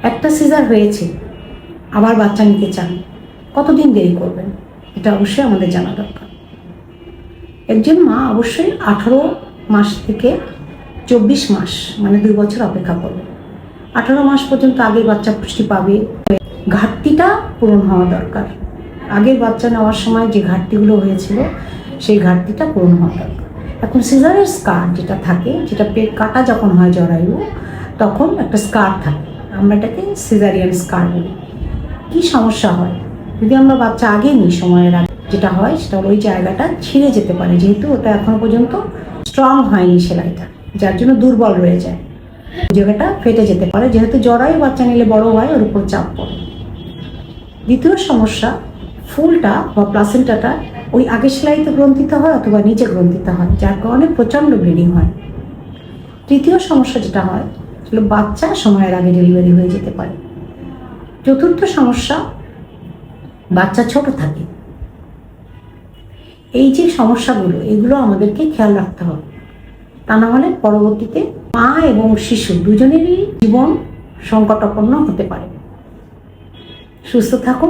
একটা সিজার হয়েছে, আবার বাচ্চা নিতে চান, কতদিন দেরি করবেন? এটা অবশ্যই আমাদের জানা দরকার। একজন মা অবশ্যই 18 মাস থেকে 24 মাস মানে 2 বছর অপেক্ষা করবে। 18 মাস পর্যন্ত আগের বাচ্চা পুষ্টি পাবে, ঘাটতিটা পূরণ হওয়া দরকার। আগের বাচ্চা নেওয়ার সময় যে ঘাটতিগুলো হয়েছিল সেই ঘাটতিটা পূরণ হওয়া দরকার। এখন সিজারের স্কার যেটা থাকে, যেটা পেট কাটা যখন হয় জরায়ু, তখন একটা স্কার থাকে, আমরা এটাকে সিজারিয়ান স্কার বলি। কী সমস্যা হয় যদি আমরা বাচ্চা আগে নিই, সময়ের আগে যেটা হয় সেটা ওই জায়গাটা ছিঁড়ে যেতে পারে, যেহেতু ওটা এখনো পর্যন্ত স্ট্রং হয়নি সেলাইটা, যার জন্য দুর্বল রয়ে যায়, জায়গাটা ফেটে যেতে পারে, যেহেতু জরায়ু বাচ্চা নিলে বড় হয়, ওর উপর চাপ পড়ে। দ্বিতীয় সমস্যা, ফুলটা বা প্লাসেন্টাটা ওই আগের সেলাইতে গ্রন্থিত হয় অথবা নিচে গ্রন্থিত হয়, যার কারণে প্রচণ্ড ব্লিডিং হয়। তৃতীয় সমস্যা যেটা হয় সেগুলো বাচ্চা সময়ের আগে ডেলিভারি হয়ে যেতে পারে। চতুর্থ সমস্যা, বাচ্চা ছোট থাকে। এই যে সমস্যাগুলো, এগুলো আমাদেরকে খেয়াল রাখতে হবে, তা না হলে পরবর্তীতে মা এবং শিশু দুজনেরই জীবন সংকটাপন্ন হতে পারে। সুস্থ থাকুন।